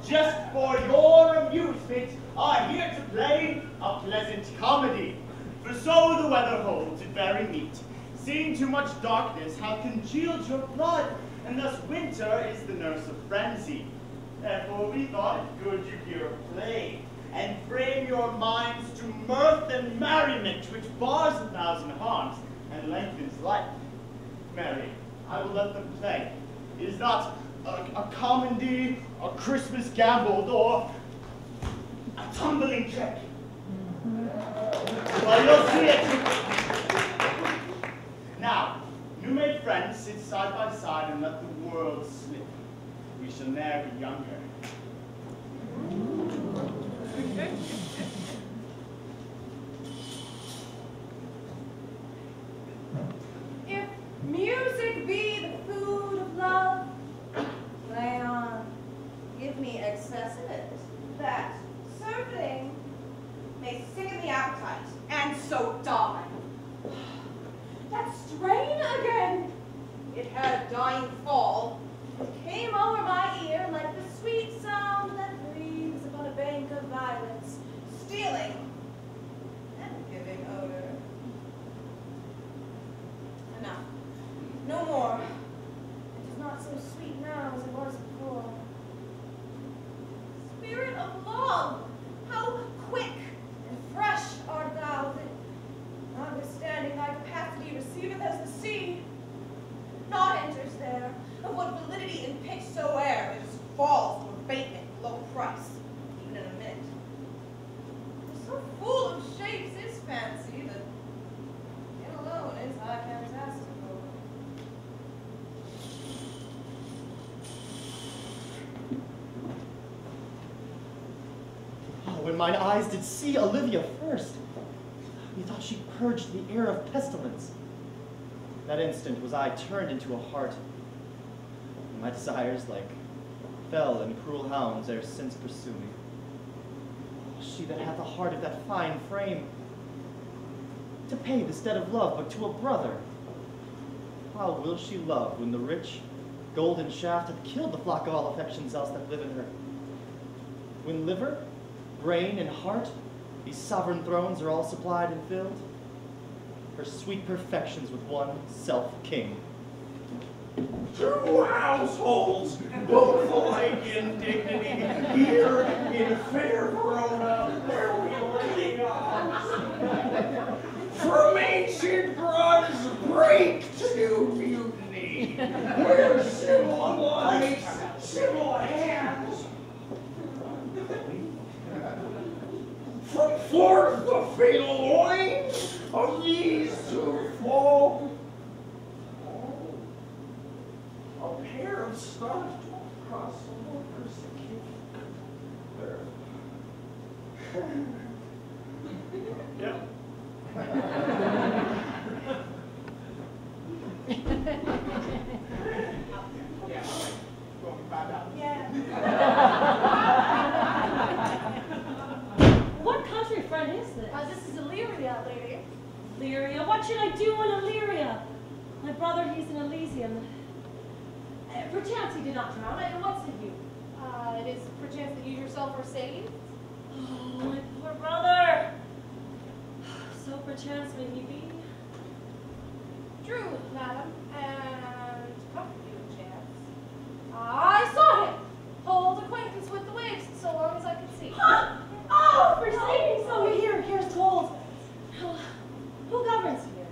just for your amusement, are here to play a pleasant comedy. For so the weather holds it very meet. Seeing too much darkness hath congealed your blood, and thus winter is the nurse of frenzy. Therefore we thought it good you hear a play, and frame your minds to mirth and merriment, which bars 1,000 harms and lengthens life. Marry, I will let them play. It is not a comedy, a Christmas gambol, or a tumbling trick. Well, you'll see it. Now, new-made friends, sit side by side and let the world slip. We shall ne'er be younger. If music be the food of love, play on, give me excesses, that serving may sicken the appetite, and so die. That strain again, it had a dying fall, it came over my ear like the sweet sound that breathes upon a bank of violets, stealing and giving odor. Enough. No more. It is not so sweet now as it was before. Spirit of love, how quick and fresh art thou, that notwithstanding thy capacity receiveth as the sea, naught enters there, of what validity and pitch soe'er, it just falls to abatement, low price, even in a minute. So full of shapes is fancy that it alone is high fantastical. Oh, when mine eyes did see Olivia first, methought she purged the air of pestilence. That instant was I turned into a hart, and my desires, like fell and cruel hounds, ere since pursue me. Oh, she that hath a heart of that fine frame, to pay the stead of love but to a brother. How will she love when the rich golden shaft hath killed the flock of all affections else that live in her? When liver, brain, and heart, these sovereign thrones are all supplied and filled, her sweet perfections with one self-king. 2 households, both alike in dignity, here in fair Verona, where we lay odds. From ancient grudge break to mutiny, where civil life, civil hands. From forth the fatal loins of these two fall, a pair of stars across the waters Yep. What country friend is this? This is Illyria, lady. Illyria? What should I do in Illyria? My brother, he's in Elysium. Perchance he did not drown. What said you? It is perchance that you yourself are saved? Oh, my poor brother. So perchance may he be. True, madam, and come to you, chance. I saw him. Hold acquaintance with the waves, so long as I could see. Huh? Oh, for saying so. Here's told. Who governs here?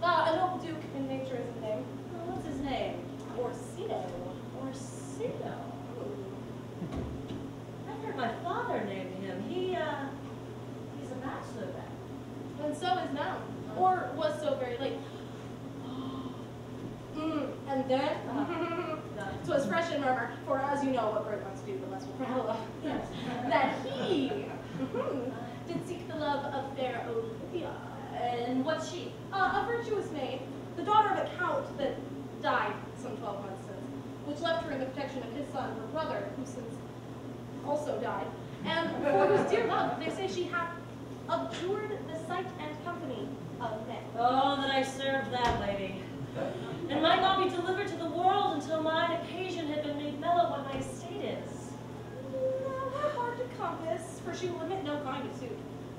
A noble duke in nature is his name. Oh, what's his name? Orsino. Orsino. I've heard my father name him. He's a bachelor then. And so is now, or was so very late. And then, 'twas fresh in murmur, for as you know what bird wants to do, the less will prattle of, that he did seek the love of fair Olivia. And what's she? A virtuous maid, the daughter of a count that died some 12 months since, which left her in the protection of his son, her brother, who since also died, and for whose dear love they say she hath abjured the sight and company of men. Oh, that I served that lady. And might not be delivered to the world until mine occasion had been made mellow what my estate is.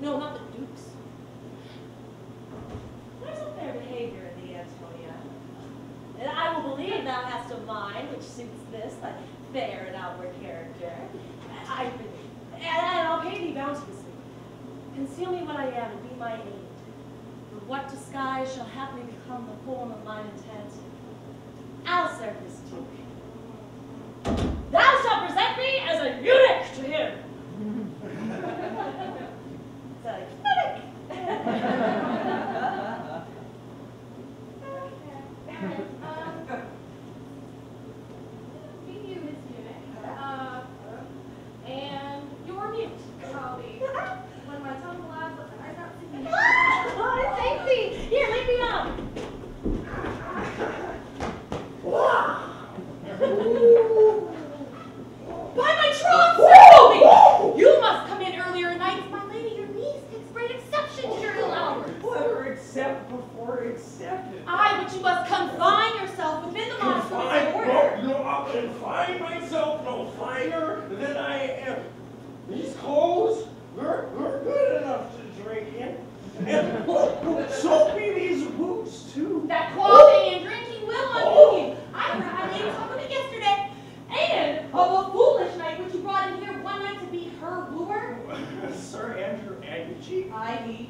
No, not the Dukes. There's a fair behavior in thee, Antonia. And I will believe thou hast a mind which suits this, thy fair and outward character. And I'll pay thee bounteously. Conceal me what I am and be my aid. For what disguise shall haply become the form of mine intent, I'll serve this Duke. Thou shalt present me as a eunuch to him. It's a eunuch. Meet you, Miss Eunuch. And you're mute, I'll be. When my tongue lies, I not see you. Oh, thank thee. Here, leave me up. By my troth, Sir! You must come in earlier nights. My lady, your niece takes great exception to your ill hours. Let her accept before accepted. Aye, but you must confine yourself within the monastery's order. No, I'll confine myself no finer than I am. These clothes, they're good enough to drink in. And so be these boots too. That clothing and drinking will undo you. I heard how lady talked of it yesterday. And of a foolish knight which you brought in here one night to be her wooer. Sir Andrew Aguichi, Aye.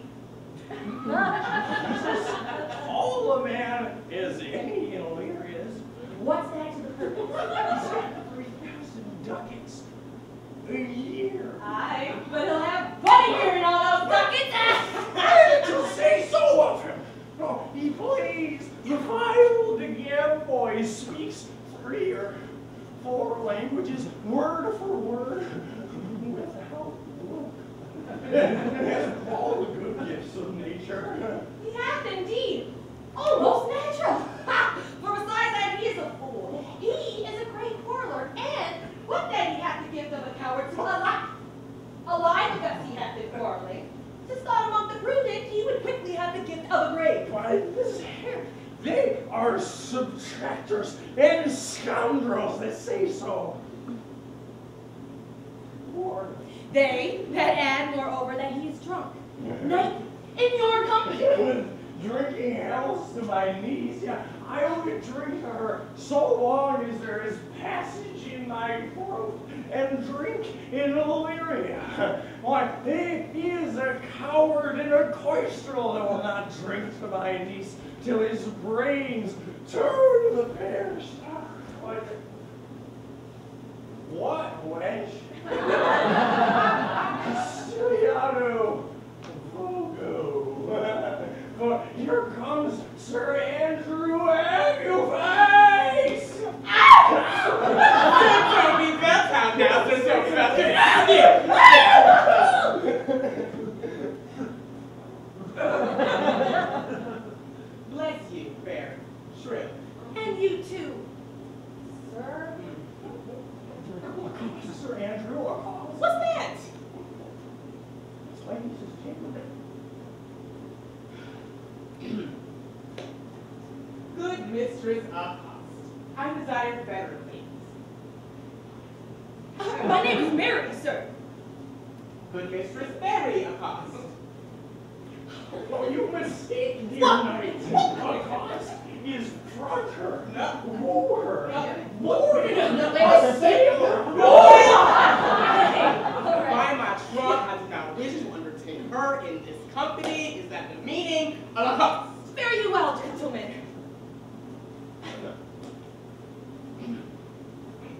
all a man is any in Illyria is. What's that to the purpose? 3,000 ducats a year. Aye, but he'll have buddy here and all those ducats. To say so of him. No, he plays the viol de Gamboy, speaks 3 or 4 languages, word for word, without book. And has all the good gifts of nature. He hath indeed. Almost natural. Ha! For besides that, he is a fool. He is a great quarreler. And what then he hath the gift of a coward to alive with us he hath been quarreling. To thought among the prudent, he would quickly have the gift of a grave. Why, this hair, they are subtractors and scoundrels that say so. Lord. They that add moreover that he is drunk. Night in your company. Drinking health to my niece, yeah, I would drink to her so long as there is passage in my throat and drink in Illyria. Why, he is a coward and a coistrel that will not drink to my niece till his brains turn to the pear stalk. What, wench? Stiano Vogo. For here comes Sir Andrew Aguiface! Don't be best out now, so don't about Bless you, fair shrill. And you too, sir. Sir Andrew, What's that? it's my niece's chambermaid. Good mistress Acost. I desire better things. My name is Mary, sir. Good mistress Mary Acost. Oh, you mistake, dear What? knight. Acost is drunk her, No. woo her, No. lord No, a wait. sailor. Why my trunk has not wished to entertain her in this company is that the meaning of Acost. Fare you well, gentlemen.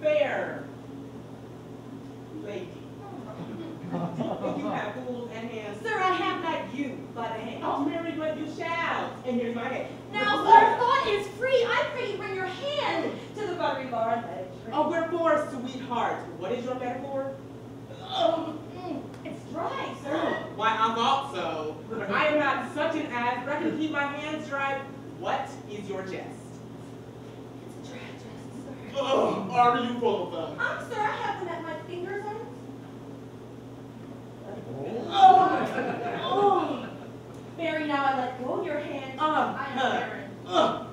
Fair lady. You have fools and hands. Sir, I have not you by the hand. Oh, Mary, but you shall. And here's my hand. Now, sir, thought is free. I pray you bring your hand to the buttery bar and let it drink. Oh, wherefore, sweetheart, what is your metaphor? It's dry, sir. Why, I thought so. But I am not such an ass, but I can keep my hands dry. What is your jest? It's dry, just, sir. Oh, are you full of them? Sir, I have them at my fingers' ends. Oh. Mary, now I let go of your hand. I am barren. Oh,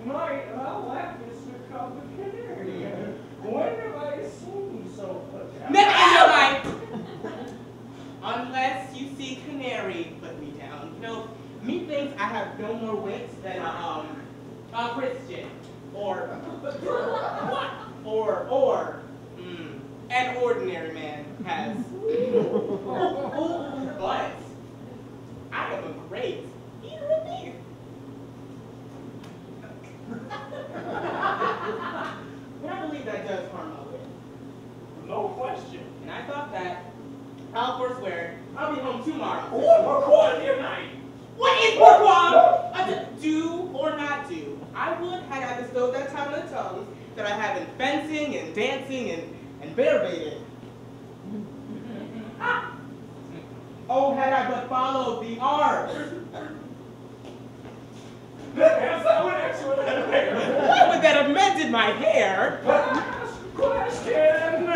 knight, how that is the complicated. When have I have no more wits than a Christian, or an ordinary man has. But I am a great eater of meat. But I believe that does harm my wit. No question. And I thought that I'll forswear I'll be home tomorrow. What pourquoi unite? What is pourquoi? Do or not do? I would had I bestowed that time on the tongues that I have in fencing and dancing and bear baiting. Oh, had I but followed the arts. Yes, that would actually have hair. What would that have mended my hair? Question!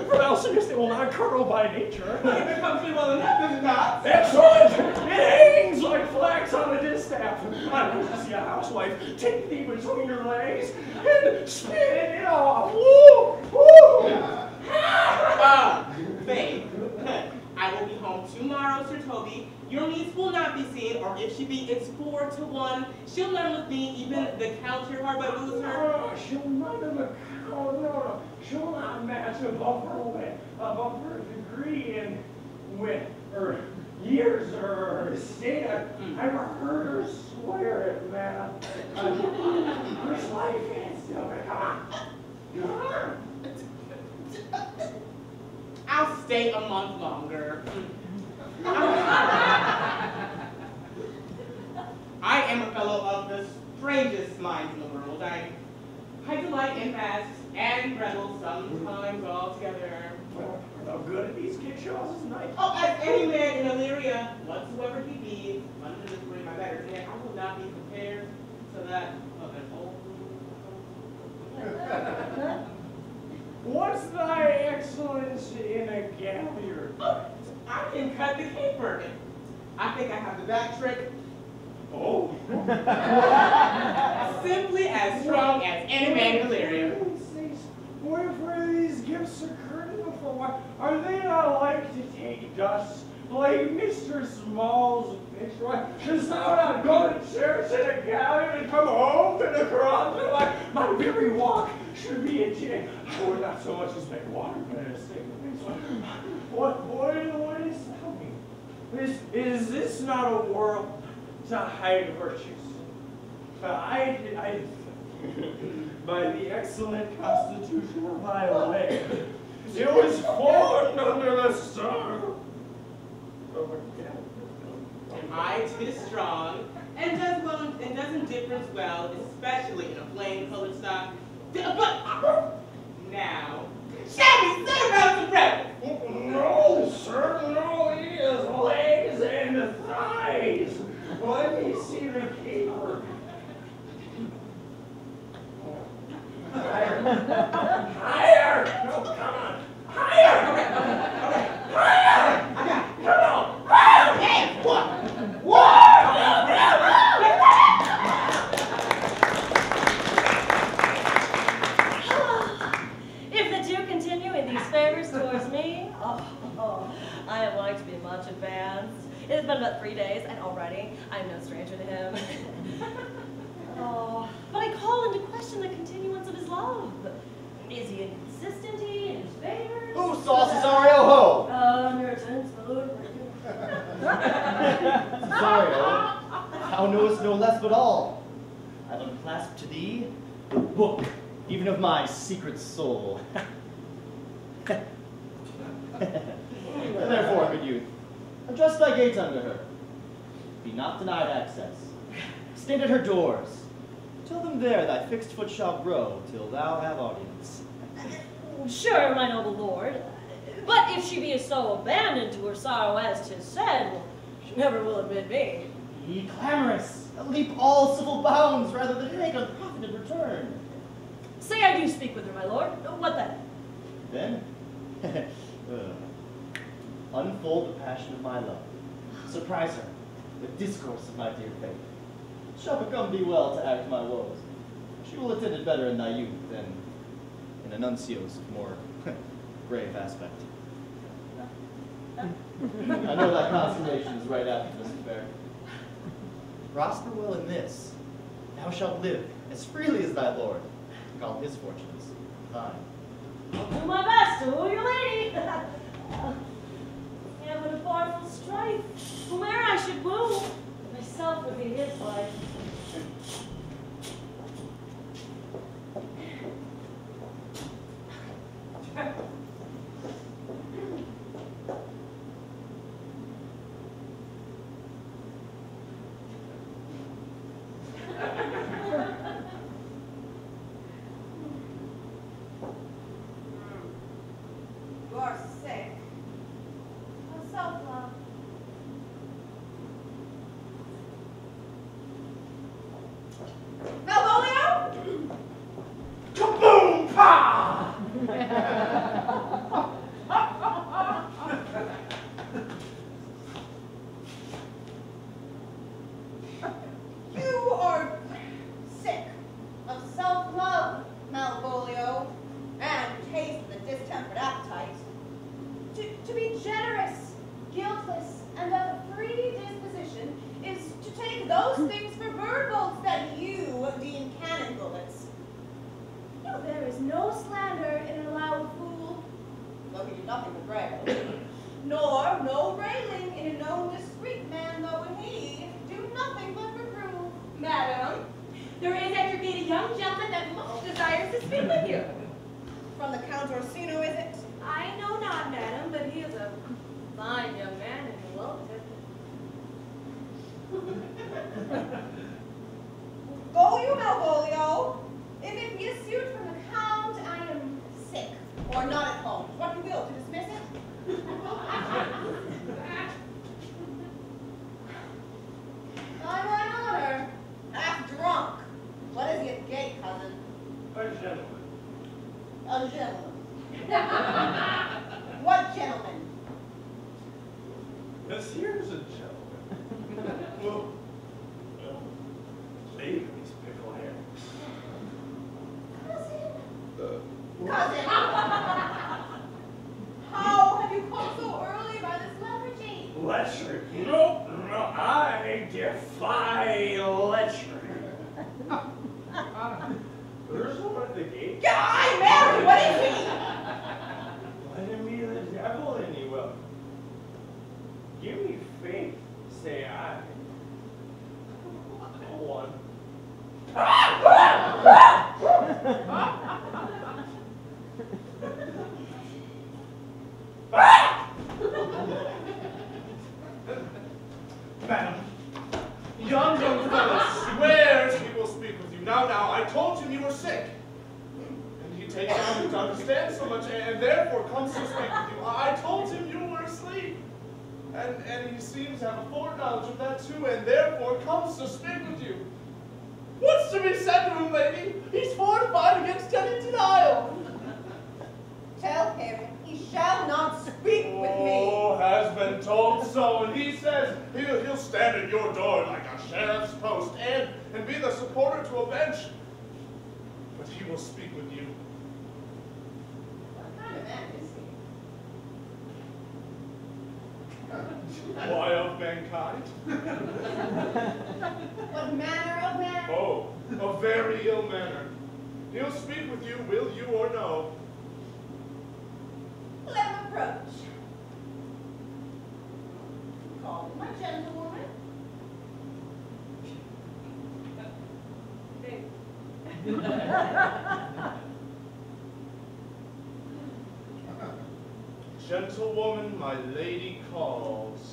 For thou seest it will not curl by nature. If it comes to me well enough, does it not? Excellent! It hangs like flax on a distaff. I wish to see a housewife take thee between her legs and spin it off. Woo! Woo! Faith. I will be home tomorrow, Sir Toby. Your niece will not be seen, or if she be, it's 4 to 1. She'll learn with me, even the Count here hard by Luther. She'll not have a no. She'll not match above her degree in wit, or years, or state. I've heard her swear it, man. Her life is still come on. I'll stay a month longer. I am a fellow of the strangest minds in the world. I delight in masks and revels sometimes all together. Well, how good at these kid shows is nice. Oh, as any man in Illyria, whatsoever he be, under this ring my better hand, I will not be compared to that of an old. What's thy excellency in a galliard? Oh, I can cut the caper. I think I have the back trick. Oh. Simply as strong as any man in Illyria. Wherefore these gifts occurred before? Are they not like to take dust? Like Mr. Small's picture? Does thou not go to church in a gallery and come home in a cross? My very walk should be a jig. I would not so much as make water, but a stick. What is happening? Is this not a world to hide virtues? I by the excellent constitution of my land, it was formed under the star of a I, 'tis strong, and does well and does indifference well, especially in a flame-colored stock. But now, Shabby, say about the bread. No, sir, no, he has legs and thighs. Let me see the caper. Higher! No, come on. Higher! Higher! Come on! Hey, what? If the two continue in these favors towards me, I am like to be much advanced. It has been but 3 days, and already I am no stranger to him. But I call into question the continuance of his love. Is he inconsistent in his favors? Who saw Cesario ho? Your attendance, my lord. Cesario, thou knowest no less but all. I've unclasped to thee the book, even of my secret soul. Therefore, good youth, address thy gates unto her. Be not denied access. Stand at her doors. Tell them there thy fixed foot shall grow till thou have audience. Sure, my noble lord. But if she be so abandoned to her sorrow as 'tis said, she never will admit me. Be clamorous, leap all civil bounds rather than make unprofited return. Say I do speak with her, my lord. What then? Then, unfold the passion of my love. Surprise her with discourse of my dear faith. Shall become thee well to act my woes. She will attend it better in thy youth than in a nuncio's more grave aspect. I know thy consolation is right after this affair. prosper well in this, thou shalt live as freely as thy lord, and all his fortunes thine. I'll do my best to woo your lady. Yeah, but a barful strife, whome'er I should woo, myself would be his wife. You are sick of self-love. Malvolio? Kaboom! Pa! You are sick of self-love, Malvolio, and taste the distempered appetite. To be generous, guiltless, and of a free disposition is to take those things for bird bolts that you deem cannon bullets. No, there is no slander in a loud fool, though he do nothing but rail, nor no railing in a known discreet man, though he do nothing but reprove. Madam, there is at your gate a young gentleman that most desires to speak with you. From the Count Orsino, is it? I know not, madam, but he is a fine young man and well Go you, Malvolio. If it be a suit from the Count, I am sick, or not at home. What you will, to dismiss it? By my honor, half drunk. What is he at the gate, cousin? A gentleman. A gentleman. What gentleman? This here's a gentleman. Well, leave these pickle hair. Cousin! How have you come so early by this lethargy? Lecher. No, I defy lecher. There's one at the gate. Guy, Mary, what is he? Let him be the devil, and he will. Give me faith, say I. Go on. Madam, young fellow swears he will speak with you. Now, I told him you were sick. And he takes time to understand so much, and therefore comes to speak with you. I told him you were asleep. And he seems to have a foreknowledge of that too, and therefore comes to speak with you. What's to be said to him, lady? He's fortified against any denial. Tell him he shall not speak with me. Oh, has been told so, and he says he'll stand at your door like a sheriff's post and be the supporter to a bench. But he will speak with you. What kind of man is he? Why, of mankind? What manner of man? Oh, a very ill manner. He'll speak with you, will you or no? Let him approach. Call me my gentlewoman. Gentlewoman, my lady calls.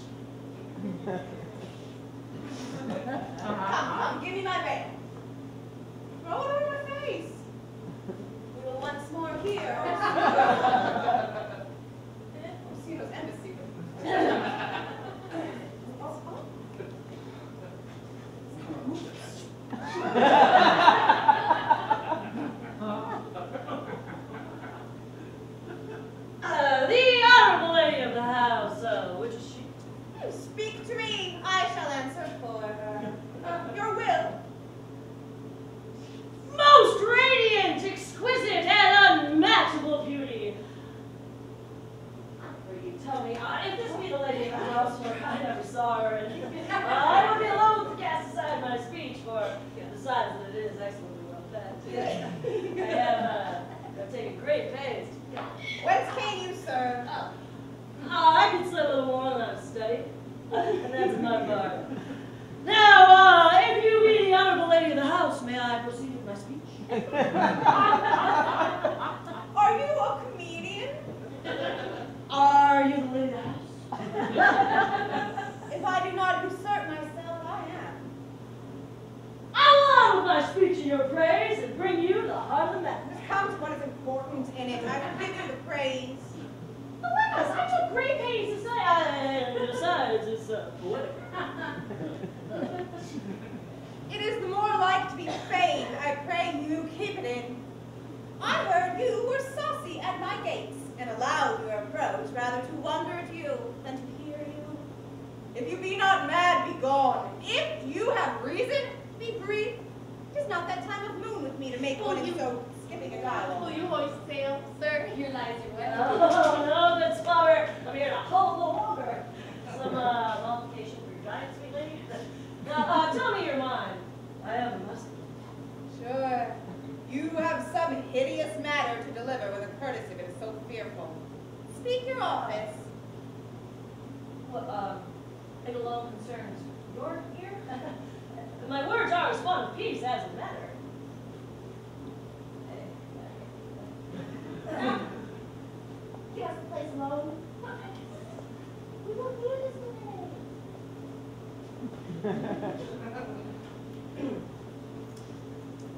Come, give me my veil. Throw it over my face. We will once more hear Orsino's embassy. The honorable lady of the house, which is she? Speak to me. I shall answer for her. Your will. Most radiant, exquisite, and unmatchable beauty. For you tell me, if this be the lady of the house, for I never saw her, and I would be loath to cast aside for, besides that it is excellently well fed. I've taken great pains. Whence came you, sir? I could say a little more than I've studied, and that's my part. Now, if you be the honorable lady of the house, may I proceed with my speech? Are you a comedian? Are you the lady of the house? If I do not assert myself, I am. I'll allow with my speech in your praise and bring you the heart of the matter. Come to what is important in it. I will give you the praise. Alas, I took great pains to say, and besides, it's political. It is the more like to be feigned. I pray you keep it in. I heard you were saucy at my gates, and allowed your approach rather to wonder at you than to hear you. If you be not mad, be gone. If you have reason, be brief. It is not that time of moon with me to make one in so skipping a dialogue. Will you hoist sail, sir? Here lies your way. Oh, no, good scholar. I'm here to hold the longer. Some multiplication for your giant, sweet lady. Now, tell me your mind. I have a message. Sure. You have some hideous matter to deliver with a courtesy that is so fearful. Speak your office. Well, it alone concerns your ear. My words are as fond of peace as a matter. He has the place alone. We will hear this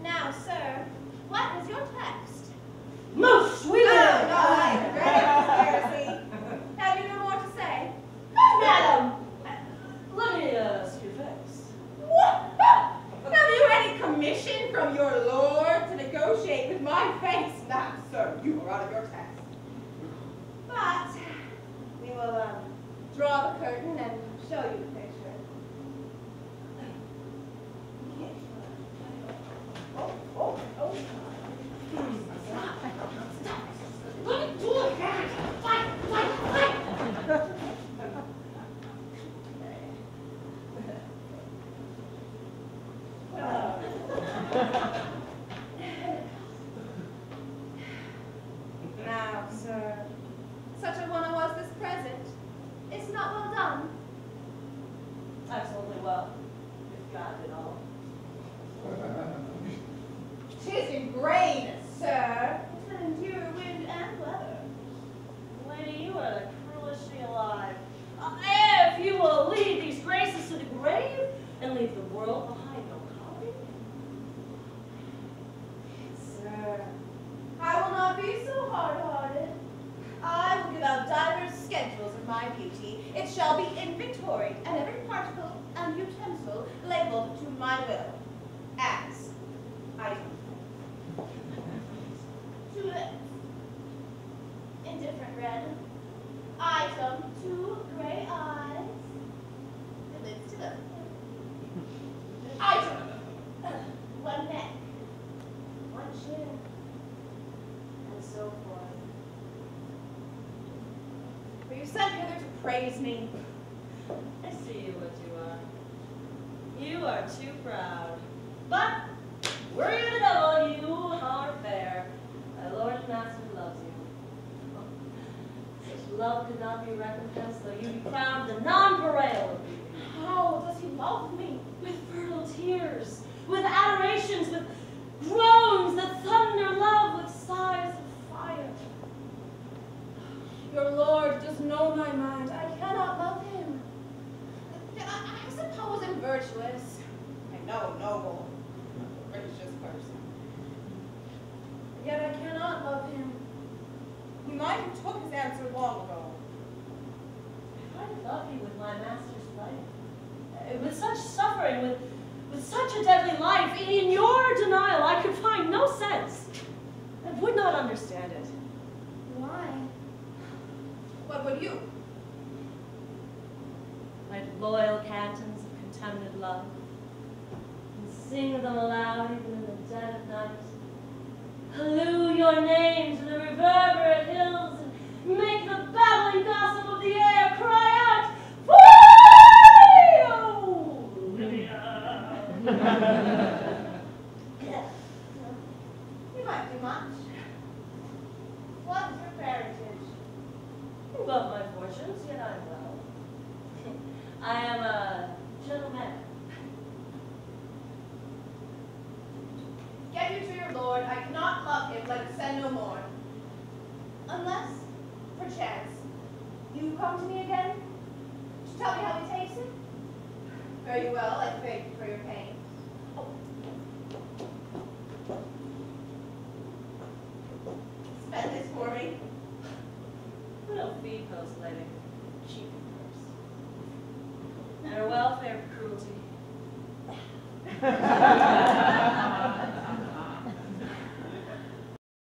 Now, sir, what is your text? Most sweet No, lady! I regret conspiracy. Have you no more to say? Madam! Let me see your face. What? Have you any commission from your lord to negotiate with my face? Nah, sir, you are out of your task. But we will draw the curtain and show you the picture. Oh. Let me do it, guys. Fight. Now, sir, such a one as this present is not well done. Excellently well, if God did all. 'Tis in grain, sir. It will endure wind and weather. Lady, you are the cruelest thing alive. If you will lead these graces to the grave and leave the world behind no colony. Sir, I will not be so hard-hearted. I will give out divers schedules of my beauty. It shall be inventoried, and every particle and utensil labeled to my will, as item. Two lips. Indifferent red. Item, 2 gray eyes. The lips to them. Item, 1 neck. 1 chin. And so forth. Were you sent hither to praise me? I see what you are. You are too proud. But, were you the devil, you are fair. My lord and master loves you. Such love could not be recompensed, though you be crowned the nonpareil of beauty. How does he love me? With fertile tears, with adorations, with groans that thunder love, with sighs of fire. Your lord does know my mind. I cannot love him. I suppose I'm virtuous. I know noble, gracious person. Yet I cannot love him. He might have took his answer long ago. I love you with my master's life. With such suffering, with such a deadly life, in your denial I could find no sense. I would not understand it. Why? What would you? Write loyal cantons of contemned love, and sing them aloud even in the dead of night. Halloo your name to the reverberate hills, and make the babbling gossip of the air cry out, Fly, oh, Olivia! You might do much. What is your parentage? Above my fortunes, yet I'm well. I am a gentleman. Get you to your lord. I cannot love him, let it send no more. Unless, perchance, you come to me again to tell me how he takes it. Very well, I thank you for your pain. Spend this for me. We'll feed those living, cheap purse. And her welfare cruelty.